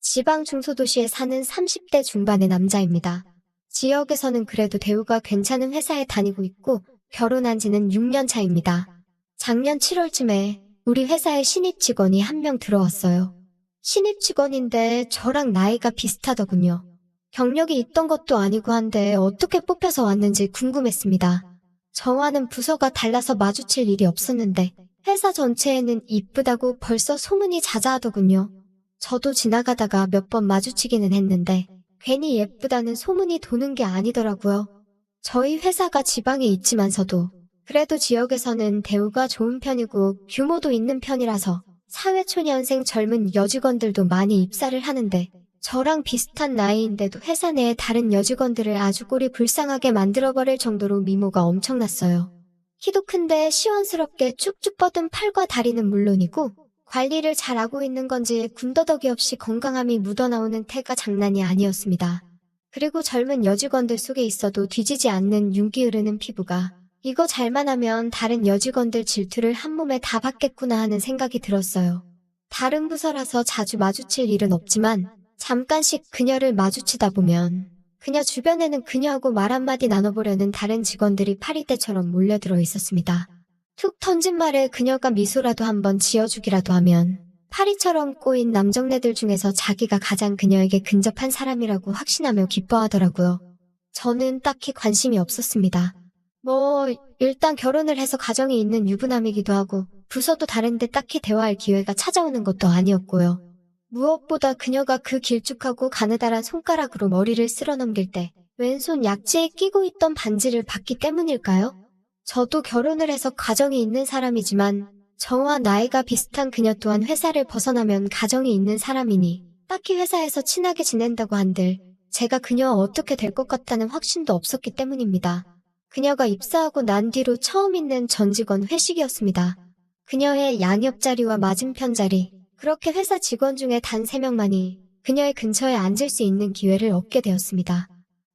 지방 중소도시에 사는 30대 중반의 남자입니다. 지역에서는 그래도 대우가 괜찮은 회사에 다니고 있고 결혼한 지는 6년 차입니다. 작년 7월쯤에 우리 회사에 신입 직원이 한 명 들어왔어요. 신입 직원인데 저랑 나이가 비슷하더군요. 경력이 있던 것도 아니고 한데 어떻게 뽑혀서 왔는지 궁금했습니다. 저와는 부서가 달라서 마주칠 일이 없었는데 회사 전체에는 이쁘다고 벌써 소문이 자자하더군요. 저도 지나가다가 몇 번 마주치기는 했는데 괜히 예쁘다는 소문이 도는 게 아니더라고요. 저희 회사가 지방에 있지만서도 그래도 지역에서는 대우가 좋은 편이고 규모도 있는 편이라서 사회초년생 젊은 여직원들도 많이 입사를 하는데 저랑 비슷한 나이인데도 회사 내에 다른 여직원들을 아주 꼴이 불쌍하게 만들어버릴 정도로 미모가 엄청났어요. 키도 큰데 시원스럽게 쭉쭉 뻗은 팔과 다리는 물론이고 관리를 잘하고 있는 건지 군더더기 없이 건강함이 묻어나오는 태가 장난이 아니었습니다. 그리고 젊은 여직원들 속에 있어도 뒤지지 않는 윤기 흐르는 피부가 이거 잘만 하면 다른 여직원들 질투를 한 몸에 다 받겠구나 하는 생각이 들었어요. 다른 부서라서 자주 마주칠 일은 없지만 잠깐씩 그녀를 마주치다 보면 그녀 주변에는 그녀하고 말 한마디 나눠보려는 다른 직원들이 파리떼처럼 몰려들어 있었습니다. 툭 던진 말에 그녀가 미소라도 한번 지어주기라도 하면 파리처럼 꼬인 남정네들 중에서 자기가 가장 그녀에게 근접한 사람이라고 확신하며 기뻐하더라고요. 저는 딱히 관심이 없었습니다. 일단 결혼을 해서 가정이 있는 유부남이기도 하고 부서도 다른데 딱히 대화할 기회가 찾아오는 것도 아니었고요. 무엇보다 그녀가 그 길쭉하고 가느다란 손가락으로 머리를 쓸어 넘길 때 왼손 약지에 끼고 있던 반지를 봤기 때문일까요? 저도 결혼을 해서 가정이 있는 사람이지만 저와 나이가 비슷한 그녀 또한 회사를 벗어나면 가정이 있는 사람이니 딱히 회사에서 친하게 지낸다고 한들 제가 그녀와 어떻게 될 것 같다는 확신도 없었기 때문입니다. 그녀가 입사하고 난 뒤로 처음 있는 전 직원 회식이었습니다. 그녀의 양옆 자리와 맞은편 자리, 그렇게 회사 직원 중에 단 3명만이 그녀의 근처에 앉을 수 있는 기회를 얻게 되었습니다.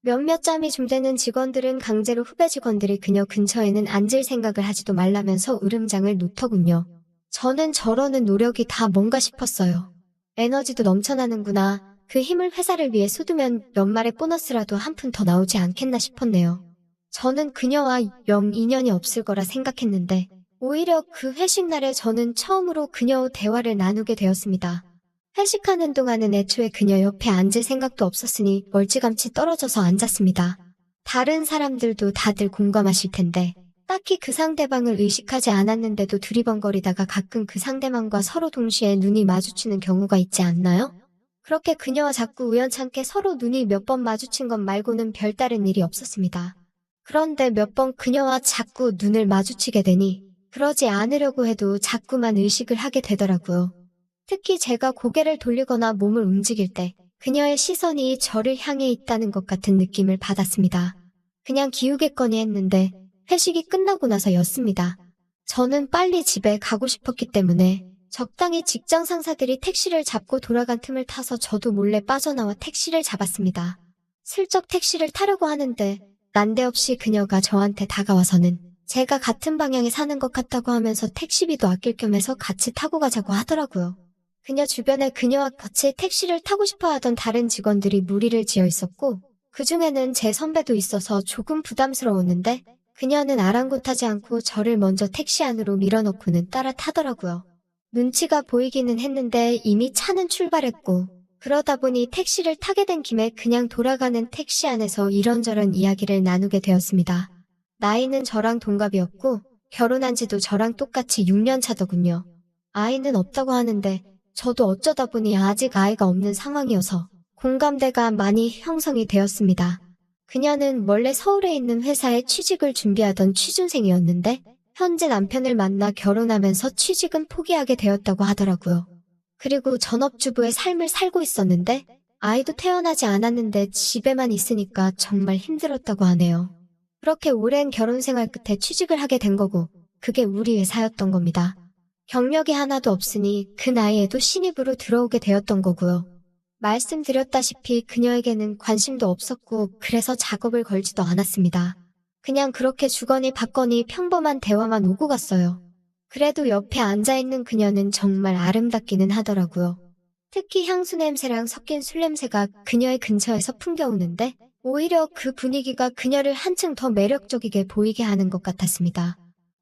몇몇 짬이 좀 되는 직원들은 강제로 후배 직원들이 그녀 근처에는 앉을 생각을 하지도 말라면서 으름장을 놓더군요. 저는 저러는 노력이 다 뭔가 싶었어요. 에너지도 넘쳐나는구나. 그 힘을 회사를 위해 쏟으면 연말에 보너스라도 한 푼 더 나오지 않겠나 싶었네요. 저는 그녀와 영 인연이 없을 거라 생각했는데 오히려 그 회식 날에 저는 처음으로 그녀와 대화를 나누게 되었습니다. 회식하는 동안은 애초에 그녀 옆에 앉을 생각도 없었으니 멀찌감치 떨어져서 앉았습니다. 다른 사람들도 다들 공감하실 텐데 딱히 그 상대방을 의식하지 않았는데도 두리번거리다가 가끔 그 상대방과 서로 동시에 눈이 마주치는 경우가 있지 않나요? 그렇게 그녀와 자꾸 우연찮게 서로 눈이 몇 번 마주친 것 말고는 별다른 일이 없었습니다. 그런데 몇 번 그녀와 자꾸 눈을 마주치게 되니 그러지 않으려고 해도 자꾸만 의식을 하게 되더라고요. 특히 제가 고개를 돌리거나 몸을 움직일 때 그녀의 시선이 저를 향해 있다는 것 같은 느낌을 받았습니다. 그냥 기우겠거니 했는데 회식이 끝나고 나서였습니다. 저는 빨리 집에 가고 싶었기 때문에 적당히 직장 상사들이 택시를 잡고 돌아간 틈을 타서 저도 몰래 빠져나와 택시를 잡았습니다. 슬쩍 택시를 타려고 하는데 난데없이 그녀가 저한테 다가와서는 제가 같은 방향에 사는 것 같다고 하면서 택시비도 아낄 겸 해서 같이 타고 가자고 하더라고요. 그녀 주변에 그녀와 같이 택시를 타고 싶어 하던 다른 직원들이 무리를 지어 있었고 그 중에는 제 선배도 있어서 조금 부담스러웠는데 그녀는 아랑곳하지 않고 저를 먼저 택시 안으로 밀어넣고는 따라 타더라고요. 눈치가 보이기는 했는데 이미 차는 출발했고 그러다 보니 택시를 타게 된 김에 그냥 돌아가는 택시 안에서 이런저런 이야기를 나누게 되었습니다. 나이는 저랑 동갑이었고 결혼한 지도 저랑 똑같이 6년 차더군요. 아이는 없다고 하는데 저도 어쩌다 보니 아직 아이가 없는 상황이어서 공감대가 많이 형성이 되었습니다. 그녀는 원래 서울에 있는 회사에 취직을 준비하던 취준생이었는데 현재 남편을 만나 결혼하면서 취직은 포기하게 되었다고 하더라고요. 그리고 전업주부의 삶을 살고 있었는데 아이도 태어나지 않았는데 집에만 있으니까 정말 힘들었다고 하네요. 그렇게 오랜 결혼 생활 끝에 취직을 하게 된 거고 그게 우리 회사였던 겁니다. 경력이 하나도 없으니 그 나이에도 신입으로 들어오게 되었던 거고요. 말씀드렸다시피 그녀에게는 관심도 없었고 그래서 작업을 걸지도 않았습니다. 그냥 그렇게 주거니 받거니 평범한 대화만 오고 갔어요. 그래도 옆에 앉아있는 그녀는 정말 아름답기는 하더라고요. 특히 향수 냄새랑 섞인 술 냄새가 그녀의 근처에서 풍겨오는데 오히려 그 분위기가 그녀를 한층 더 매력적이게 보이게 하는 것 같았습니다.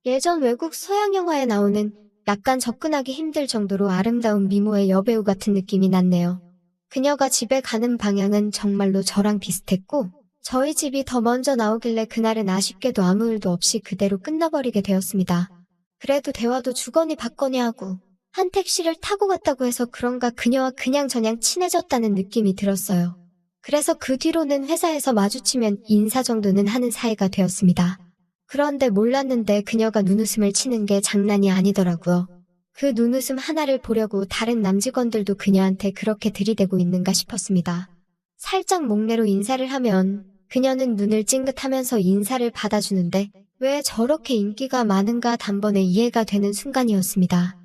예전 외국 서양 영화에 나오는 약간 접근하기 힘들 정도로 아름다운 미모의 여배우 같은 느낌이 났네요. 그녀가 집에 가는 방향은 정말로 저랑 비슷했고 저희 집이 더 먼저 나오길래 그날은 아쉽게도 아무 일도 없이 그대로 끝나버리게 되었습니다. 그래도 대화도 주거니 받거니 하고 한 택시를 타고 갔다고 해서 그런가 그녀와 그냥저냥 친해졌다는 느낌이 들었어요. 그래서 그 뒤로는 회사에서 마주치면 인사 정도는 하는 사이가 되었습니다. 그런데 몰랐는데 그녀가 눈웃음을 치는 게 장난이 아니더라고요. 그 눈웃음 하나를 보려고 다른 남직원들도 그녀한테 그렇게 들이대고 있는가 싶었습니다. 살짝 목례로 인사를 하면 그녀는 눈을 찡긋하면서 인사를 받아주는데 왜 저렇게 인기가 많은가 단번에 이해가 되는 순간이었습니다.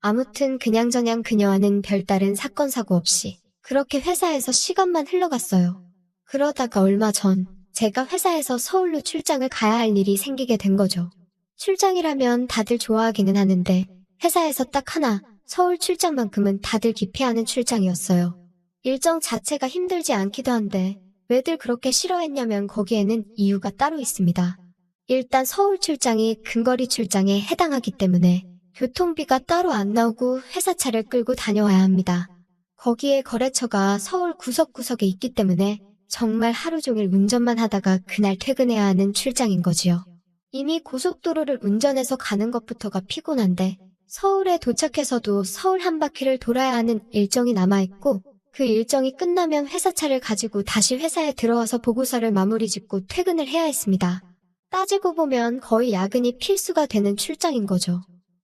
아무튼 그냥저냥 그녀와는 별다른 사건 사고 없이 그렇게 회사에서 시간만 흘러갔어요. 그러다가 얼마 전 제가 회사에서 서울로 출장을 가야 할 일이 생기게 된 거죠. 출장이라면 다들 좋아하기는 하는데 회사에서 딱 하나 서울 출장만큼은 다들 기피하는 출장이었어요. 일정 자체가 힘들지 않기도 한데 왜들 그렇게 싫어했냐면 거기에는 이유가 따로 있습니다. 일단 서울 출장이 근거리 출장에 해당하기 때문에 교통비가 따로 안 나오고 회사차를 끌고 다녀와야 합니다. 거기에 거래처가 서울 구석구석에 있기 때문에 정말 하루 종일 운전만 하다가 그날 퇴근해야 하는 출장인 거지요. 이미 고속도로를 운전해서 가는 것부터가 피곤한데 서울에 도착해서도 서울 한 바퀴를 돌아야 하는 일정이 남아있고 그 일정이 끝나면 회사차를 가지고 다시 회사에 들어와서 보고서를 마무리 짓고 퇴근을 해야 했습니다. 따지고 보면 거의 야근이 필수가 되는 출장인 거죠.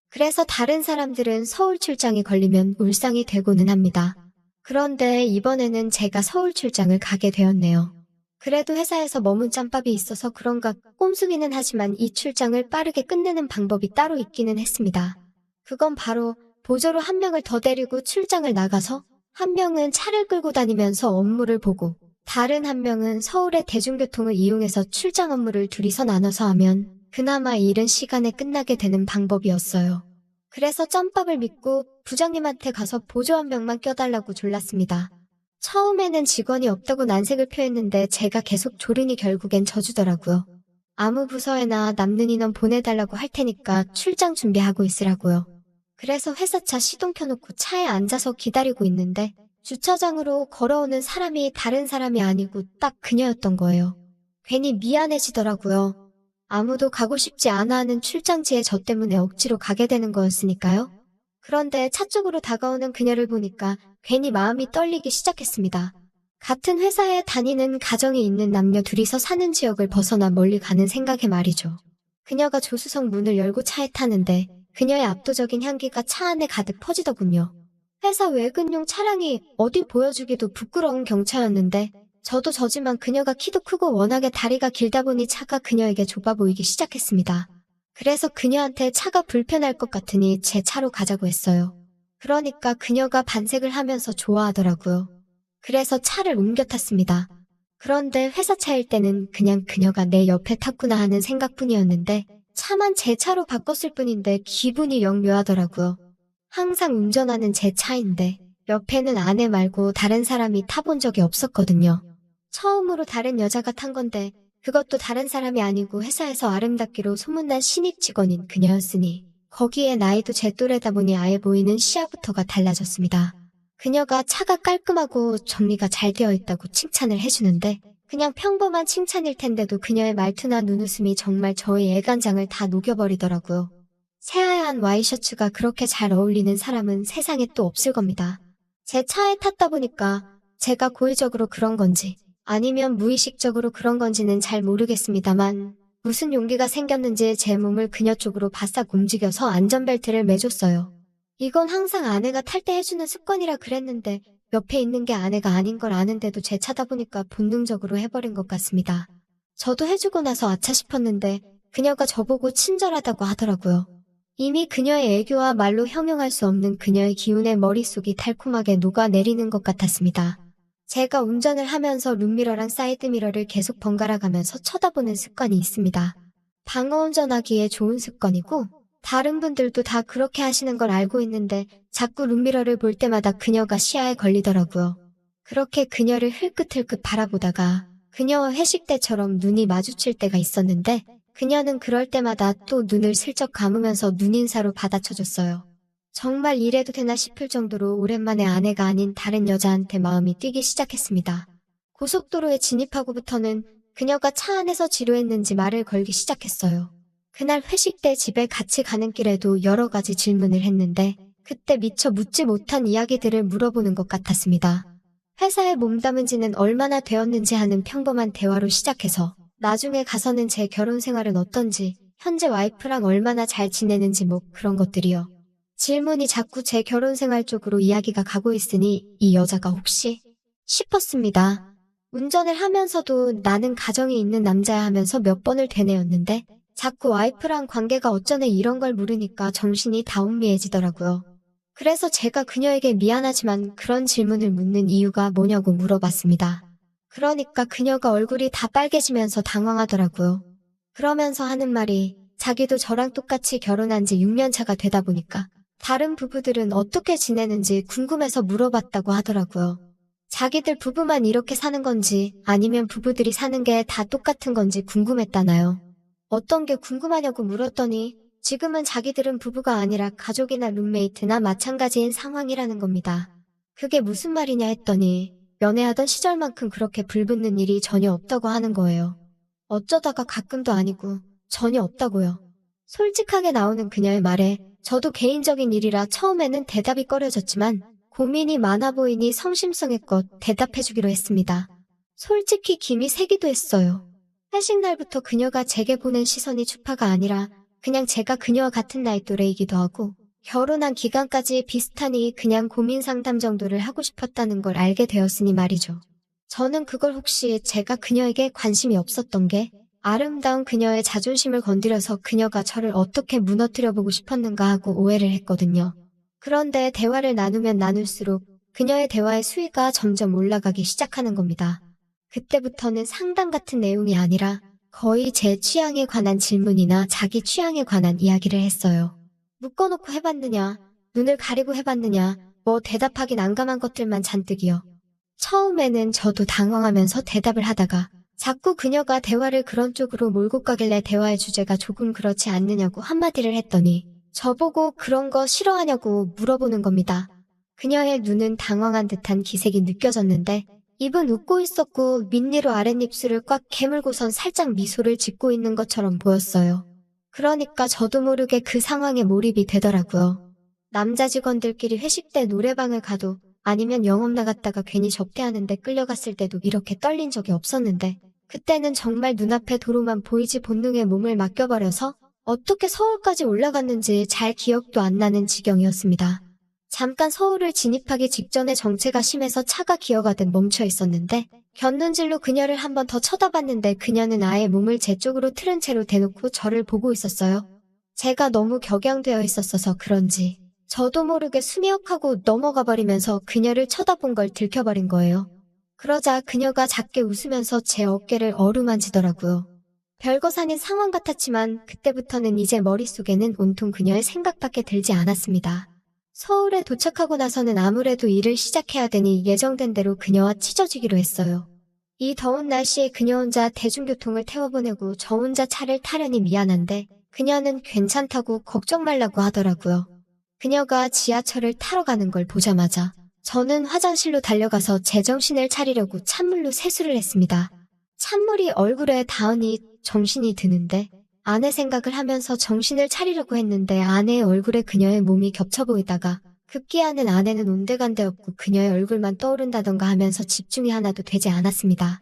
그래서 다른 사람들은 서울 출장이 걸리면 울상이 되고는 합니다. 그런데 이번에는 제가 서울 출장을 가게 되었네요. 그래도 회사에서 머문 짬밥이 있어서 그런가 꼼수기는 하지만 이 출장을 빠르게 끝내는 방법이 따로 있기는 했습니다. 그건 바로 보조로 한 명을 더 데리고 출장을 나가서 한 명은 차를 끌고 다니면서 업무를 보고 다른 한 명은 서울의 대중교통을 이용해서 출장 업무를 둘이서 나눠서 하면 그나마 일은 시간에 끝나게 되는 방법이었어요. 그래서 짬밥을 믿고 부장님한테 가서 보조 한 명만 껴달라고 졸랐습니다. 처음에는 직원이 없다고 난색을 표했는데 제가 계속 조르니 결국엔 져주더라고요. 아무 부서에나 남는 인원 보내달라고 할 테니까 출장 준비하고 있으라고요. 그래서 회사차 시동 켜놓고 차에 앉아서 기다리고 있는데 주차장으로 걸어오는 사람이 다른 사람이 아니고 딱 그녀였던 거예요. 괜히 미안해지더라고요. 아무도 가고 싶지 않아 하는 출장지에 저 때문에 억지로 가게 되는 거였으니까요. 그런데 차 쪽으로 다가오는 그녀를 보니까 괜히 마음이 떨리기 시작했습니다. 같은 회사에 다니는 가정이 있는 남녀 둘이서 사는 지역을 벗어나 멀리 가는 생각에 말이죠. 그녀가 조수석 문을 열고 차에 타는데 그녀의 압도적인 향기가 차 안에 가득 퍼지더군요. 회사 외근용 차량이 어디 보여주기도 부끄러운 경차였는데 저도 저지만 그녀가 키도 크고 워낙에 다리가 길다 보니 차가 그녀에게 좁아 보이기 시작했습니다. 그래서 그녀한테 차가 불편할 것 같으니 제 차로 가자고 했어요. 그러니까 그녀가 반색을 하면서 좋아하더라고요. 그래서 차를 옮겨 탔습니다. 그런데 회사 차일 때는 그냥 그녀가 내 옆에 탔구나 하는 생각뿐이었는데 차만 제 차로 바꿨을 뿐인데 기분이 영 묘하더라고요. 항상 운전하는 제 차인데 옆에는 아내 말고 다른 사람이 타본 적이 없었거든요. 처음으로 다른 여자가 탄 건데 그것도 다른 사람이 아니고 회사에서 아름답기로 소문난 신입 직원인 그녀였으니 거기에 나이도 제 또래다 보니 아예 보이는 시야부터가 달라졌습니다. 그녀가 차가 깔끔하고 정리가 잘 되어 있다고 칭찬을 해주는데 그냥 평범한 칭찬일 텐데도 그녀의 말투나 눈웃음이 정말 저의 애간장을 다 녹여버리더라고요. 새하얀 와이셔츠가 그렇게 잘 어울리는 사람은 세상에 또 없을 겁니다. 제 차에 탔다 보니까 제가 고의적으로 그런 건지 아니면 무의식적으로 그런 건지는 잘 모르겠습니다만 무슨 용기가 생겼는지 제 몸을 그녀 쪽으로 바싹 움직여서 안전벨트를 매줬어요. 이건 항상 아내가 탈 때 해주는 습관이라 그랬는데 옆에 있는 게 아내가 아닌 걸 아는데도 제 차다 보니까 본능적으로 해버린 것 같습니다. 저도 해주고 나서 아차 싶었는데 그녀가 저보고 친절하다고 하더라고요. 이미 그녀의 애교와 말로 형용할 수 없는 그녀의 기운에 머릿속이 달콤하게 녹아내리는 것 같았습니다. 제가 운전을 하면서 룸미러랑 사이드미러를 계속 번갈아 가면서 쳐다보는 습관이 있습니다. 방어 운전하기에 좋은 습관이고 다른 분들도 다 그렇게 하시는 걸 알고 있는데 자꾸 룸미러를 볼 때마다 그녀가 시야에 걸리더라고요. 그렇게 그녀를 흘끗흘끗 바라보다가 그녀와 회식 때처럼 눈이 마주칠 때가 있었는데 그녀는 그럴 때마다 또 눈을 슬쩍 감으면서 눈인사로 받아쳐줬어요. 정말 이래도 되나 싶을 정도로 오랜만에 아내가 아닌 다른 여자한테 마음이 뛰기 시작했습니다. 고속도로에 진입하고부터는 그녀가 차 안에서 지루했는지 말을 걸기 시작했어요. 그날 회식 때 집에 같이 가는 길에도 여러 가지 질문을 했는데 그때 미처 묻지 못한 이야기들을 물어보는 것 같았습니다. 회사에 몸담은 지는 얼마나 되었는지 하는 평범한 대화로 시작해서 나중에 가서는 제 결혼 생활은 어떤지, 현재 와이프랑 얼마나 잘 지내는지 뭐 그런 것들이요. 질문이 자꾸 제 결혼 생활 쪽으로 이야기가 가고 있으니 이 여자가 혹시 싶었습니다. 운전을 하면서도 나는 가정이 있는 남자야 하면서 몇 번을 되뇌었는데 자꾸 와이프랑 관계가 어쩌네 이런 걸 물으니까 정신이 다운미해지더라고요. 그래서 제가 그녀에게 미안하지만 그런 질문을 묻는 이유가 뭐냐고 물어봤습니다. 그러니까 그녀가 얼굴이 다 빨개지면서 당황하더라고요. 그러면서 하는 말이 자기도 저랑 똑같이 결혼한 지 6년 차가 되다 보니까 다른 부부들은 어떻게 지내는지 궁금해서 물어봤다고 하더라고요. 자기들 부부만 이렇게 사는 건지 아니면 부부들이 사는 게 다 똑같은 건지 궁금했다나요. 어떤 게 궁금하냐고 물었더니 지금은 자기들은 부부가 아니라 가족이나 룸메이트나 마찬가지인 상황이라는 겁니다. 그게 무슨 말이냐 했더니 연애하던 시절만큼 그렇게 불붙는 일이 전혀 없다고 하는 거예요. 어쩌다가 가끔도 아니고 전혀 없다고요. 솔직하게 나오는 그녀의 말에 저도 개인적인 일이라 처음에는 대답이 꺼려졌지만 고민이 많아 보이니 성심성의껏 대답해주기로 했습니다. 솔직히 김이 새기도 했어요. 회식 날부터 그녀가 제게 보낸 시선이 추파가 아니라 그냥 제가 그녀와 같은 나이 또래이기도 하고 결혼한 기간까지 비슷하니 그냥 고민 상담 정도를 하고 싶었다는 걸 알게 되었으니 말이죠. 저는 그걸 혹시 제가 그녀에게 관심이 없었던 게 아름다운 그녀의 자존심을 건드려서 그녀가 저를 어떻게 무너뜨려 보고 싶었는가 하고 오해를 했거든요. 그런데 대화를 나누면 나눌수록 그녀의 대화의 수위가 점점 올라가기 시작하는 겁니다. 그때부터는 상담 같은 내용이 아니라 거의 제 취향에 관한 질문이나 자기 취향에 관한 이야기를 했어요. 묶어놓고 해봤느냐, 눈을 가리고 해봤느냐, 뭐 대답하기 난감한 것들만 잔뜩이요. 처음에는 저도 당황하면서 대답을 하다가 자꾸 그녀가 대화를 그런 쪽으로 몰고 가길래 대화의 주제가 조금 그렇지 않느냐고 한마디를 했더니 저보고 그런 거 싫어하냐고 물어보는 겁니다. 그녀의 눈은 당황한 듯한 기색이 느껴졌는데 입은 웃고 있었고 밑니로 아랫입술을 꽉 깨물고선 살짝 미소를 짓고 있는 것처럼 보였어요. 그러니까 저도 모르게 그 상황에 몰입이 되더라고요. 남자 직원들끼리 회식 때 노래방을 가도 아니면 영업 나갔다가 괜히 접대하는데 끌려갔을 때도 이렇게 떨린 적이 없었는데 그때는 정말 눈앞에 도로만 보이지 본능에 몸을 맡겨버려서 어떻게 서울까지 올라갔는지 잘 기억도 안 나는 지경이었습니다. 잠깐 서울을 진입하기 직전에 정체가 심해서 차가 기어가듯 멈춰 있었는데 곁눈질로 그녀를 한 번 더 쳐다봤는데 그녀는 아예 몸을 제 쪽으로 틀은 채로 대놓고 저를 보고 있었어요. 제가 너무 격양되어 있었어서 그런지 저도 모르게 수미역하고 넘어가 버리면서 그녀를 쳐다본 걸 들켜버린 거예요. 그러자 그녀가 작게 웃으면서 제 어깨를 어루만지더라고요. 별것 아닌 상황 같았지만 그때부터는 이제 머릿속에는 온통 그녀의 생각밖에 들지 않았습니다. 서울에 도착하고 나서는 아무래도 일을 시작해야 되니 예정된 대로 그녀와 찢어지기로 했어요. 이 더운 날씨에 그녀 혼자 대중교통을 태워보내고 저 혼자 차를 타려니 미안한데 그녀는 괜찮다고 걱정 말라고 하더라고요. 그녀가 지하철을 타러 가는 걸 보자마자 저는 화장실로 달려가서 제정신을 차리려고 찬물로 세수를 했습니다. 찬물이 얼굴에 닿으니 정신이 드는데 아내 생각을 하면서 정신을 차리려고 했는데 아내의 얼굴에 그녀의 몸이 겹쳐 보이다가 급기야는 아내는 온데간데 없고 그녀의 얼굴만 떠오른다던가 하면서 집중이 하나도 되지 않았습니다.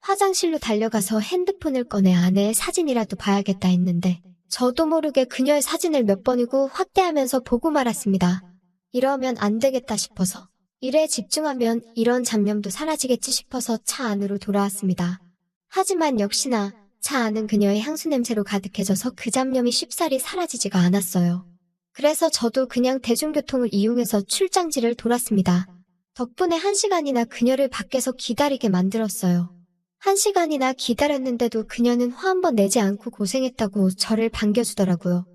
화장실로 달려가서 핸드폰을 꺼내 아내의 사진이라도 봐야겠다 했는데 저도 모르게 그녀의 사진을 몇 번이고 확대하면서 보고 말았습니다. 이러면 안 되겠다 싶어서 일에 집중하면 이런 잡념도 사라지겠지 싶어서 차 안으로 돌아왔습니다. 하지만 역시나 차 안은 그녀의 향수 냄새로 가득해져서 그 잡념이 쉽사리 사라지지가 않았어요. 그래서 저도 그냥 대중교통을 이용해서 출장지를 돌았습니다. 덕분에 1시간이나 그녀를 밖에서 기다리게 만들었어요. 1시간이나 기다렸는데도 그녀는 화 한 번 내지 않고 고생했다고 저를 반겨주더라고요.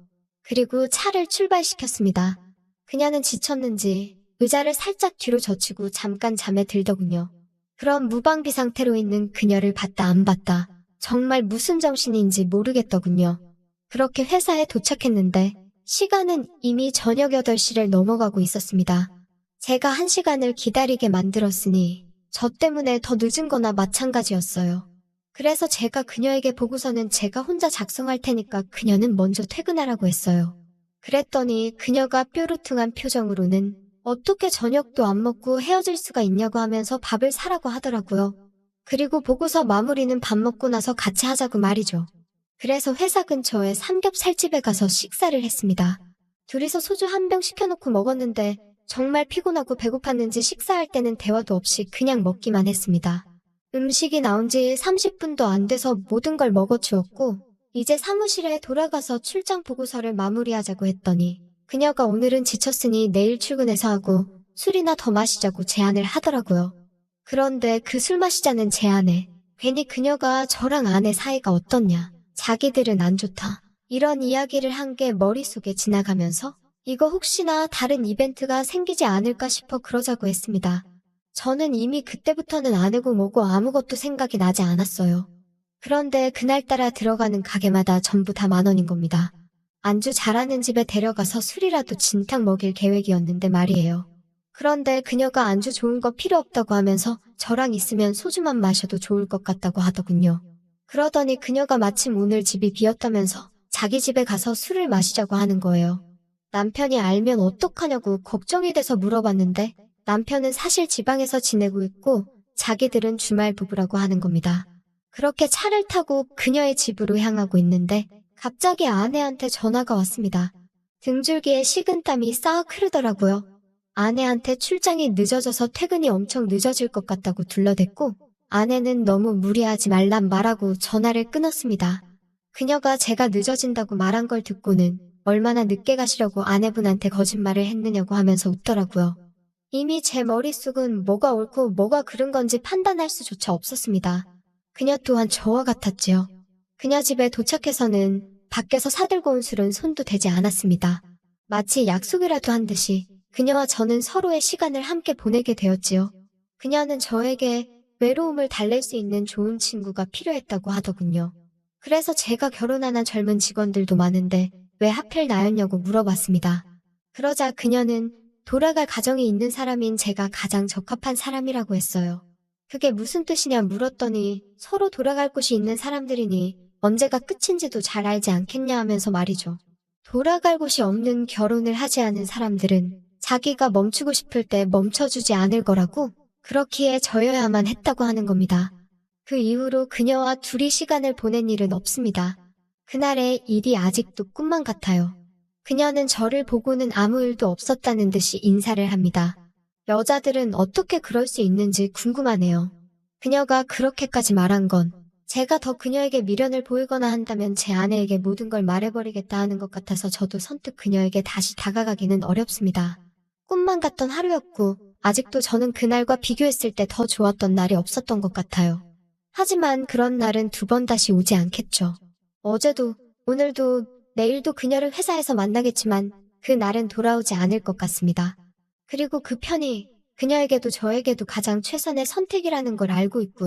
그리고 차를 출발시켰습니다. 그녀는 지쳤는지 의자를 살짝 뒤로 젖히고 잠깐 잠에 들더군요. 그럼 무방비 상태로 있는 그녀를 봤다 안 봤다. 정말 무슨 정신인지 모르겠더군요. 그렇게 회사에 도착했는데 시간은 이미 저녁 8시를 넘어가고 있었습니다. 제가 1시간을 기다리게 만들었으니 저 때문에 더 늦은 거나 마찬가지였어요. 그래서 제가 그녀에게 보고서는 제가 혼자 작성할 테니까 그녀는 먼저 퇴근하라고 했어요. 그랬더니 그녀가 뾰루퉁한 표정으로는 어떻게 저녁도 안 먹고 헤어질 수가 있냐고 하면서 밥을 사라고 하더라고요. 그리고 보고서 마무리는 밥 먹고 나서 같이 하자고 말이죠. 그래서 회사 근처에 삼겹살집에 가서 식사를 했습니다. 둘이서 소주 한 병 시켜놓고 먹었는데 정말 피곤하고 배고팠는지 식사할 때는 대화도 없이 그냥 먹기만 했습니다. 음식이 나온 지 30분도 안 돼서 모든 걸 먹어치웠고 이제 사무실에 돌아가서 출장 보고서를 마무리하자고 했더니 그녀가 오늘은 지쳤으니 내일 출근해서 하고 술이나 더 마시자고 제안을 하더라고요. 그런데 그 술 마시자는 제안에 괜히 그녀가 저랑 아내 사이가 어떻냐, 자기들은 안 좋다, 이런 이야기를 한 게 머릿속에 지나가면서 이거 혹시나 다른 이벤트가 생기지 않을까 싶어 그러자고 했습니다. 저는 이미 그때부터는 아내고 뭐고 아무것도 생각이 나지 않았어요. 그런데 그날따라 들어가는 가게마다 전부 다 10,000원인 겁니다. 안주 잘하는 집에 데려가서 술이라도 진탕 먹일 계획이었는데 말이에요. 그런데 그녀가 안주 좋은 거 필요 없다고 하면서 저랑 있으면 소주만 마셔도 좋을 것 같다고 하더군요. 그러더니 그녀가 마침 오늘 집이 비었다면서 자기 집에 가서 술을 마시자고 하는 거예요. 남편이 알면 어떡하냐고 걱정이 돼서 물어봤는데 남편은 사실 지방에서 지내고 있고 자기들은 주말 부부라고 하는 겁니다. 그렇게 차를 타고 그녀의 집으로 향하고 있는데 갑자기 아내한테 전화가 왔습니다. 등줄기에 식은땀이 싹 흐르더라고요. 아내한테 출장이 늦어져서 퇴근이 엄청 늦어질 것 같다고 둘러댔고 아내는 너무 무리하지 말란 말하고 전화를 끊었습니다. 그녀가 제가 늦어진다고 말한 걸 듣고는 얼마나 늦게 가시려고 아내분한테 거짓말을 했느냐고 하면서 웃더라고요. 이미 제 머릿속은 뭐가 옳고 뭐가 그른 건지 판단할 수조차 없었습니다. 그녀 또한 저와 같았지요. 그녀 집에 도착해서는 밖에서 사들고 온 술은 손도 대지 않았습니다. 마치 약속이라도 한 듯이 그녀와 저는 서로의 시간을 함께 보내게 되었지요. 그녀는 저에게 외로움을 달랠 수 있는 좋은 친구가 필요했다고 하더군요. 그래서 제가 결혼한 젊은 직원들도 많은데 왜 하필 나였냐고 물어봤습니다. 그러자 그녀는 돌아갈 가정이 있는 사람인 제가 가장 적합한 사람이라고 했어요. 그게 무슨 뜻이냐 물었더니 서로 돌아갈 곳이 있는 사람들이니 언제가 끝인지도 잘 알지 않겠냐 하면서 말이죠. 돌아갈 곳이 없는 결혼을 하지 않은 사람들은 자기가 멈추고 싶을 때 멈춰주지 않을 거라고 그렇기에 저여야만 했다고 하는 겁니다. 그 이후로 그녀와 둘이 시간을 보낸 일은 없습니다. 그날의 일이 아직도 꿈만 같아요. 그녀는 저를 보고는 아무 일도 없었다는 듯이 인사를 합니다. 여자들은 어떻게 그럴 수 있는지 궁금하네요. 그녀가 그렇게까지 말한 건 제가 더 그녀에게 미련을 보이거나 한다면 제 아내에게 모든 걸 말해버리겠다 하는 것 같아서 저도 선뜻 그녀에게 다시 다가가기는 어렵습니다. 꿈만 같던 하루였고 아직도 저는 그날과 비교했을 때 더 좋았던 날이 없었던 것 같아요. 하지만 그런 날은 2번 다시 오지 않겠죠. 어제도 오늘도 내일도 그녀를 회사에서 만나겠지만 그 날은 돌아오지 않을 것 같습니다. 그리고 그 편이 그녀에게도 저에게도 가장 최선의 선택이라는 걸 알고 있고